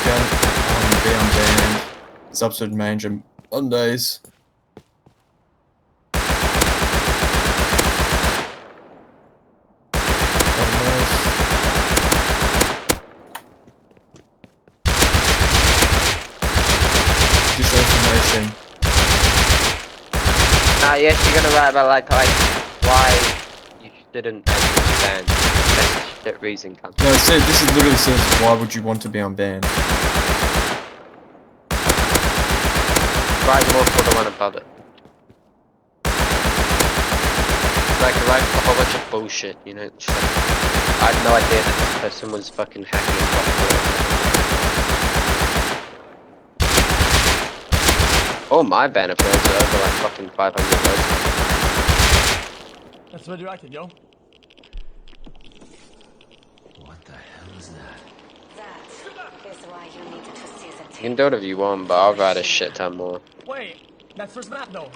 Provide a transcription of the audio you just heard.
Be unbanned. It's Absolute Manager Mondays. Disinformation. Yes, you're gonna write about like why you shouldn't understand. That's that reason comes. No, this is literally says, why would you want to be unbanned? Write more for the one above it. Like write a whole bunch of bullshit, you know. Just like, I had no idea that this person was fucking hacking. Oh, my banner friends are over like fucking 500 votes. That's radioactive, yo. What the hell is that? That is why you need to seize it. You can do it if you want, but I'll write a shit ton more. Wait, that's first map though.